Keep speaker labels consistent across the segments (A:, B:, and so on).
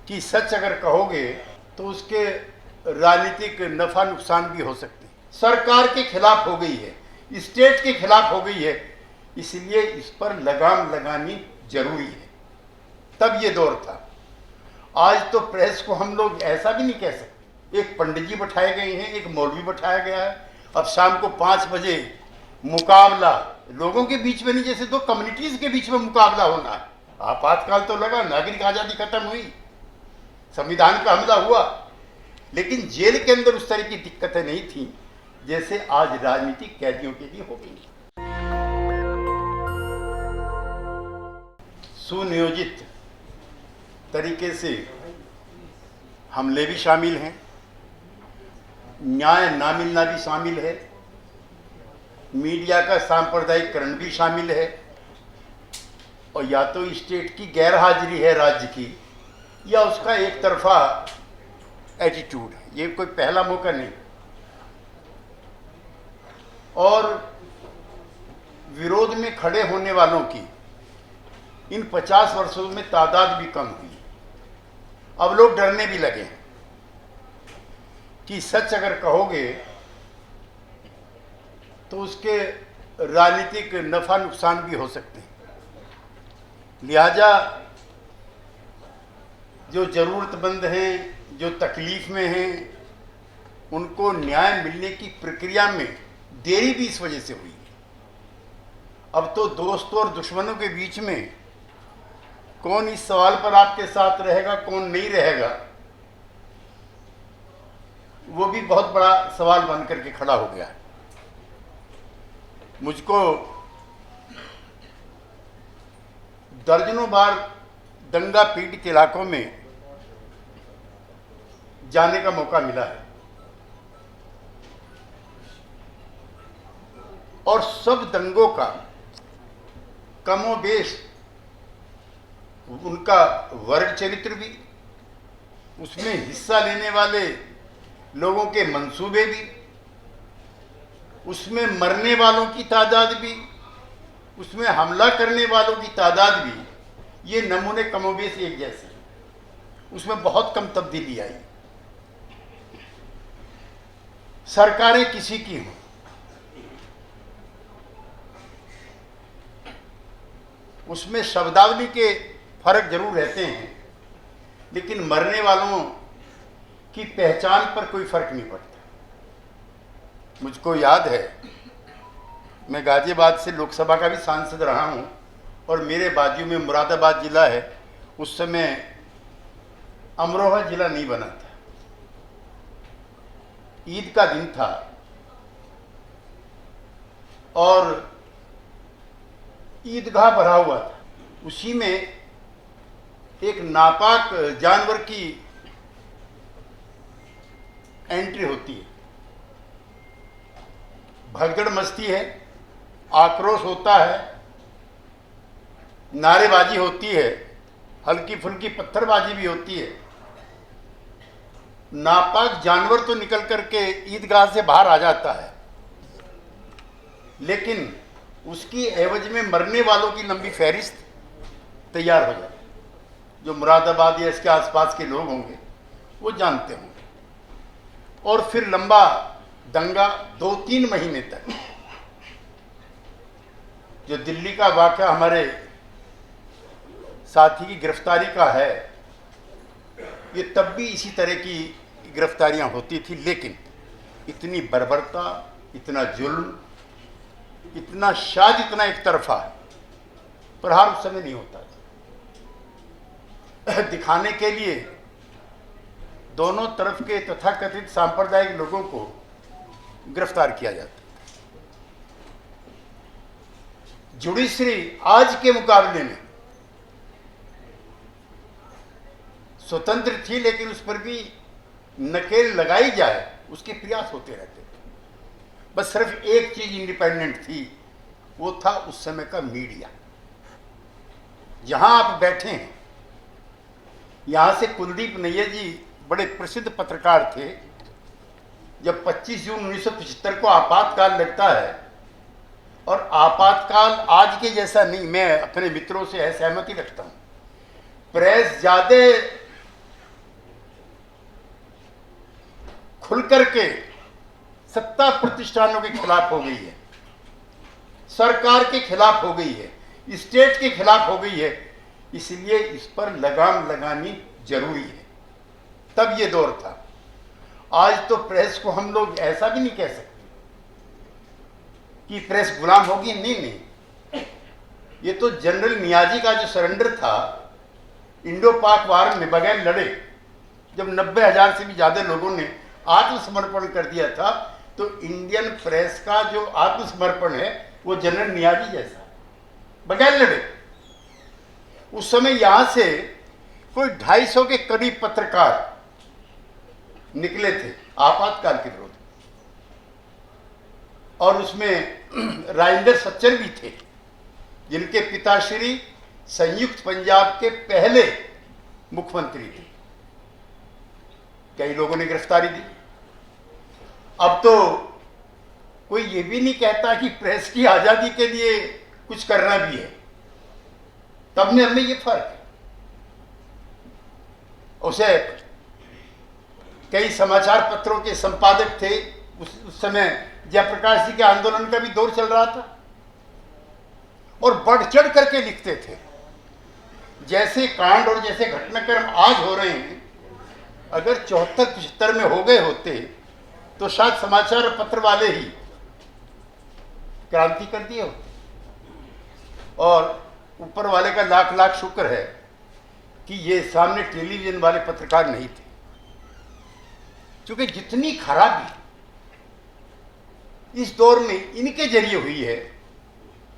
A: कि सच अगर कहोगे तो उसके राजनीतिक नफा नुकसान भी हो सकते हैं। सरकार के खिलाफ हो गई है, स्टेट के खिलाफ हो गई है, इसलिए इस पर लगाम लगानी जरूरी है। तब ये दौर था। आज तो प्रेस को हम लोग ऐसा भी नहीं कह सकते। एक पंडित जी बैठाए गए हैं, एक मौलवी बैठाया गया है। अब शाम को 5 बजे मुकाबला लोगों के बीच में नहीं, जैसे दो कम्युनिटीज के बीच में मुकाबला होना है। आपातकाल तो लगा, नागरिक आजादी खत्म हुई, संविधान पर हमला हुआ, लेकिन जेल के अंदर उस तरह की दिक्कतें नहीं थी जैसे आज राजनीतिक कैदियों के लिए हो गई। सुनियोजित तरीके से हमले भी शामिल हैं, न्याय ना मिलना भी शामिल है, मीडिया का सांप्रदायिकरण भी शामिल है, और या तो स्टेट की गैर हाजिरी है राज्य की, या उसका एक तरफा एटीट्यूड है। ये कोई पहला मौका नहीं। और विरोध में खड़े होने वालों की इन 50 वर्षों में तादाद भी कम हुई। अब लोग डरने भी लगे हैं कि सच अगर कहोगे तो उसके राजनीतिक नफा नुकसान भी हो सकते हैं। लिहाजा जो ज़रूरतमंद हैं, जो तकलीफ में हैं, उनको न्याय मिलने की प्रक्रिया में देरी भी इस वजह से हुई। अब तो दोस्तों और दुश्मनों के बीच में कौन इस सवाल पर आपके साथ रहेगा, कौन नहीं रहेगा, वो भी बहुत बड़ा सवाल बन करके खड़ा हो गया है। मुझको दर्जनों बार दंगा पीड़ित इलाकों में जाने का मौका मिला है, और सब दंगों का कमोबेश उनका वर्ग चरित्र भी, उसमें हिस्सा लेने वाले लोगों के मंसूबे भी, उसमें मरने वालों की तादाद भी, उसमें हमला करने वालों की तादाद भी, ये नमूने कमोबेश एक जैसे हैं। उसमें बहुत कम तब्दीली आई। सरकारें किसी की हों, उसमें शब्दावली के फर्क जरूर रहते हैं, लेकिन मरने वालों की पहचान पर कोई फर्क नहीं पड़ता। मुझको याद है, मैं गाजियाबाद से लोकसभा का भी सांसद रहा हूं, और मेरे बाजू में मुरादाबाद जिला है। उस समय अमरोहा जिला नहीं बना था, ईद का दिन था, और ईदगाह भरा हुआ था। उसी में एक नापाक जानवर की एंट्री होती है, भगदड़ मस्ती है, आक्रोश होता है, नारेबाजी होती है, हल्की फुल्की पत्थरबाजी भी होती है। नापाक जानवर तो निकल करके ईदगाह से बाहर आ जाता है, लेकिन उसकी एवज में मरने वालों की लंबी फहरिस्त तैयार हो जाती है। जो मुरादाबाद या इसके आसपास के लोग होंगे वो जानते होंगे। और फिर लंबा दंगा 2-3 महीने तक। जो दिल्ली का वाक़या हमारे साथी की गिरफ्तारी का है, ये तब भी इसी तरह की गिरफ्तारियां होती थी, लेकिन इतनी बर्बरता, इतना जुल्म, इतना शायद इतना एक तरफा प्रहार उस समय नहीं होता था। दिखाने के लिए दोनों तरफ के तथाकथित सांप्रदायिक लोगों को गिरफ्तार किया जाता। जुडिशरी आज के मुकाबले में स्वतंत्र थी, लेकिन उस पर भी नकेल लगाई जाए उसके प्रयास होते रहते थे। बस सिर्फ एक चीज इंडिपेंडेंट थी, वो था उस समय का मीडिया। जहां आप बैठे हैं, यहां से कुलदीप नैयर जी बड़े प्रसिद्ध पत्रकार थे। जब 25 जून 1975 को आपातकाल लगता है, और आपातकाल आज के जैसा नहीं, मैं अपने मित्रों से सहमति रखता हूं। प्रेस ज्यादा खुल करके सत्ता प्रतिष्ठानों के खिलाफ हो गई है, सरकार के खिलाफ हो गई है, स्टेट के खिलाफ हो गई है। इसलिए इस पर लगाम लगानी जरूरी है। तब ये दौर था। आज तो प्रेस को हम लोग ऐसा भी नहीं कह सकते कि प्रेस गुलाम होगी। नहीं, ये तो जनरल नियाजी का जो सरेंडर था इंडो पाक वार में बगैर लड़े, जब 90,000 से भी ज्यादा लोगों ने आत्मसमर्पण कर दिया था, तो इंडियन प्रेस का जो आत्मसमर्पण है वो जनरल नियाजी जैसा, बगैर लड़े। उस समय यहां से कोई 250 के करीब पत्रकार निकले थे आपातकाल के विरोध, और उसमें राजेंद्र सच्चर भी थे, जिनके पिताश्री संयुक्त पंजाब के पहले मुख्यमंत्री थे। कई लोगों ने गिरफ्तारी दी। अब तो कोई ये भी नहीं कहता कि प्रेस की आजादी के लिए कुछ करना भी है। तब में हमें ये फर्क है। उसे कई समाचार पत्रों के संपादक थे। उस समय जयप्रकाश जी के आंदोलन का भी दौर चल रहा था, और बढ़ चढ़ करके लिखते थे। जैसे कांड और जैसे घटनाक्रम आज हो रहे हैं, अगर 74-75 में हो गए होते तो शायद समाचार पत्र वाले ही क्रांति कर दिए होते। और ऊपर वाले का लाख लाख शुक्र है कि ये सामने टेलीविजन वाले पत्रकार नहीं थे, क्योंकि जितनी खराबी इस दौर में इनके जरिए हुई है।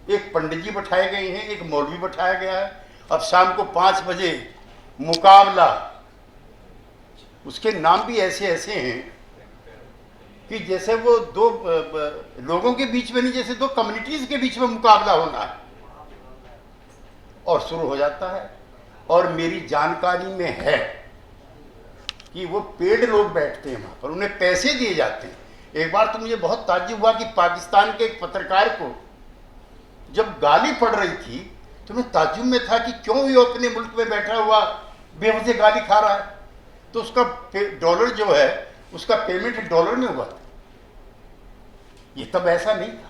A: एक पंडित जी बैठाए गए हैं, एक मौलवी बैठाया गया है। अब शाम को 5 बजे मुकाबला, उसके नाम भी ऐसे ऐसे हैं कि जैसे वो दो लोगों के बीच में नहीं, जैसे दो कम्युनिटीज के बीच में मुकाबला होना है। और शुरू हो जाता है। और मेरी जानकारी में है कि वो पेड लोग बैठते हैं वहां पर, उन्हें पैसे दिए जाते हैं। एक बार तो मुझे बहुत ताज्जुब हुआ कि पाकिस्तान के एक पत्रकार को जब गाली पड़ रही थी तो मैं ताज्जुब में था कि क्यों वो अपने मुल्क में बैठा हुआ बेवजह गाली खा रहा है। तो उसका डॉलर जो है, उसका पेमेंट डॉलर में हुआ था। ये तब ऐसा नहीं था।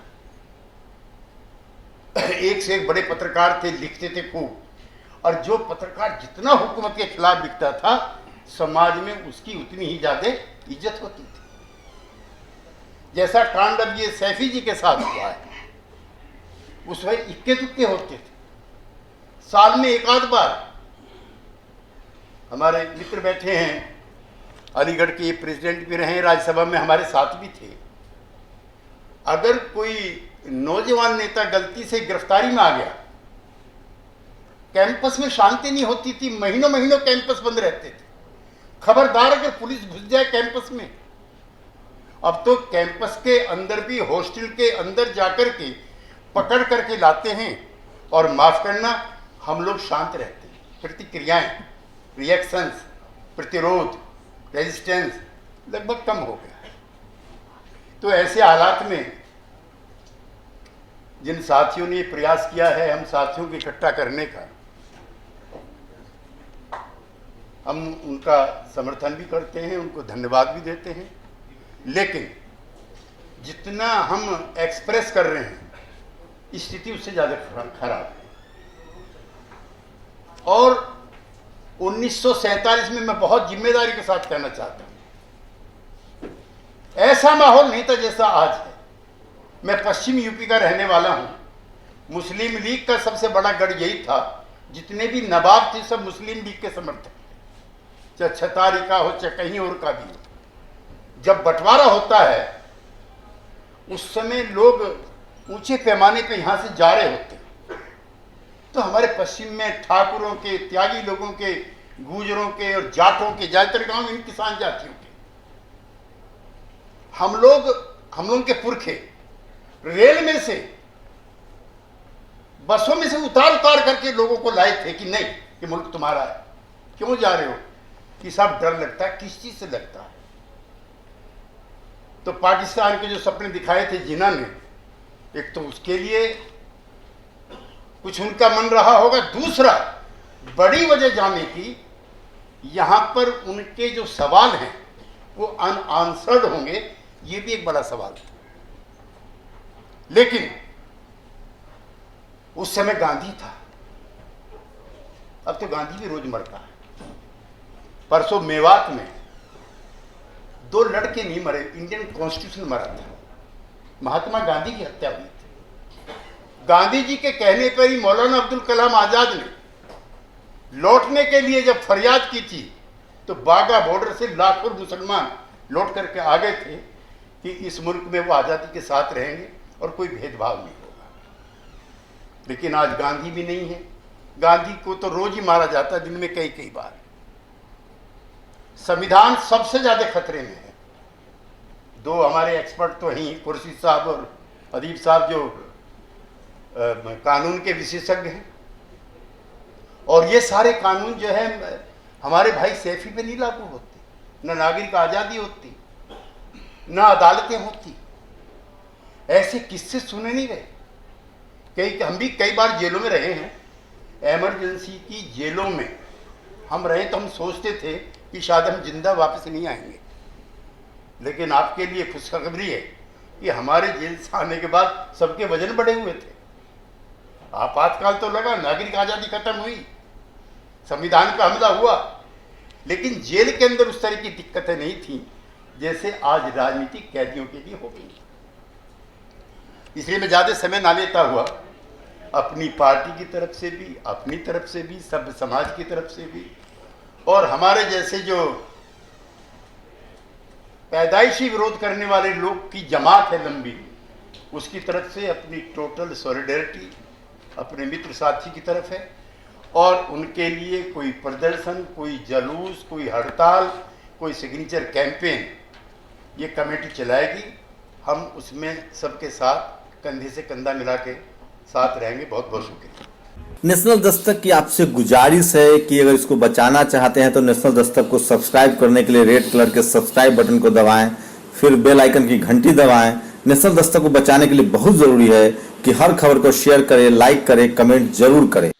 A: एक से एक बड़े पत्रकार थे, लिखते थे खूब। और जो पत्रकार जितना हुकूमत के खिलाफ लिखता था, समाज में उसकी उतनी ही ज्यादा इज्जत होती थी। जैसा कांड अब ये सैफी जी के साथ हुआ है, उसमें इक्के दुक्के होते थे। साल में एक आध बार हमारे मित्र बैठे हैं, अलीगढ़ के प्रेसिडेंट भी रहे, राज्यसभा में हमारे साथ भी थे। अगर कोई नौजवान नेता गलती से गिरफ्तारी में आ गया, कैंपस में शांति नहीं होती थी, महीनों महीनों कैंपस बंद रहते थे। खबरदार अगर पुलिस घुस जाए कैंपस में। अब तो कैंपस के अंदर भी, हॉस्टल के अंदर जाकर के पकड़ करके लाते हैं। और माफ करना, हम लोग शांत रहते हैं। प्रतिक्रियाएं, रिएक्शंस, प्रतिरोध, रेजिस्टेंस लगभग कम हो गया है। तो ऐसे हालात में जिन साथियों ने प्रयास किया है हम साथियों को इकट्ठा करने का, हम उनका समर्थन भी करते हैं, उनको धन्यवाद भी देते हैं। लेकिन जितना हम एक्सप्रेस कर रहे हैं, स्थिति उससे ज्यादा खराब है। और 1947 में मैं बहुत जिम्मेदारी के साथ कहना चाहता हूं, ऐसा माहौल नहीं था जैसा आज है। मैं पश्चिम यूपी का रहने वाला हूं। मुस्लिम लीग का सबसे बड़ा गढ़ यही था। जितने भी नवाब थे सब मुस्लिम लीग के समर्थक थे, चाहे छतारी का हो चाहे कहीं और का भी हो। जब बंटवारा होता है उस समय लोग ऊंचे पैमाने पे यहां से जा रहे होते। तो हमारे पश्चिम में ठाकुरों के, त्यागी लोगों के, गुजरों के और जाटों के, ज्यादातर गांव इन किसान जातियों के, हम लोगों के पुरखे रेल में से, बसों में से उतार करके लोगों को लाए थे कि नहीं, ये मुल्क तुम्हारा है, क्यों जा रहे हो? कि साहब डर लगता है। किस चीज से लगता है? तो पाकिस्तान के जो सपने दिखाए थे जिन्ना ने, एक तो उसके लिए कुछ उनका मन रहा होगा, दूसरा बड़ी वजह जाने की, यहां पर उनके जो सवाल हैं वो अनआंसर्ड होंगे, ये भी एक बड़ा सवाल था। लेकिन उस समय गांधी था, अब तो गांधी भी रोज मरता है। परसों मेवात में 2 लड़के नहीं मरे, इंडियन कॉन्स्टिट्यूशन मरा था। महात्मा गांधी की हत्या हुई थी। गांधी जी के कहने पर ही मौलाना अब्दुल कलाम आजाद ने लौटने के लिए जब फरियाद की थी तो बाघा बॉर्डर से लाखों मुसलमान लौट करके आ गए थे कि इस मुल्क में वो आज़ादी के साथ रहेंगे और कोई भेदभाव नहीं होगा। लेकिन आज गांधी भी नहीं है। गांधी को तो रोज ही मारा जाता है, दिन में कई कई बार। संविधान सबसे ज्यादा खतरे में है। 2 हमारे एक्सपर्ट तो हैं, कुर्सी साहब और अदीब साहब, जो कानून के विशेषज्ञ हैं। और ये सारे कानून जो है हमारे भाई सैफी पे नहीं लागू होते, न नागरिक आज़ादी होती, न अदालतें होती। ऐसे किस्से सुने नहीं गए। हम भी कई बार जेलों में रहे हैं। इमरजेंसी की जेलों में हम रहे तो हम सोचते थे कि शायद हम जिंदा वापस नहीं आएंगे। लेकिन आपके लिए खुशखबरी है कि हमारे जेल से आने के बाद सबके वजन बढ़े हुए थे। आपातकाल तो लगा, नागरिक आज़ादी खत्म हुई, संविधान पर हमला हुआ, लेकिन जेल के अंदर उस तरह की दिक्कतें नहीं थी जैसे आज राजनीतिक कैदियों के लिए हो गई। इसलिए मैं ज़्यादा समय ना लेता हुआ अपनी पार्टी की तरफ से भी, अपनी तरफ से भी, सब समाज की तरफ से भी, और हमारे जैसे जो पैदाइशी विरोध करने वाले लोग की जमात है लंबी, उसकी तरफ से अपनी टोटल सॉलिडेरिटी अपने मित्र साथी की तरफ है। और उनके लिए कोई प्रदर्शन, कोई जलूस, कोई हड़ताल, कोई सिग्नेचर कैंपेन ये कमेटी चलाएगी। हम उसमें सबके साथ कंधे से कंधा मिला के साथ रहेंगे। बहुत बहुत शुक्रिया।
B: नेशनल दस्तक की आपसे गुजारिश है कि अगर इसको बचाना चाहते हैं तो नेशनल दस्तक को सब्सक्राइब करने के लिए रेड कलर के सब्सक्राइब बटन को दबाएं, फिर बेल आइकन की घंटी दबाएं। नेशनल दस्तक को बचाने के लिए बहुत जरूरी है कि हर खबर को शेयर करें, लाइक करें, कमेंट जरूर करें।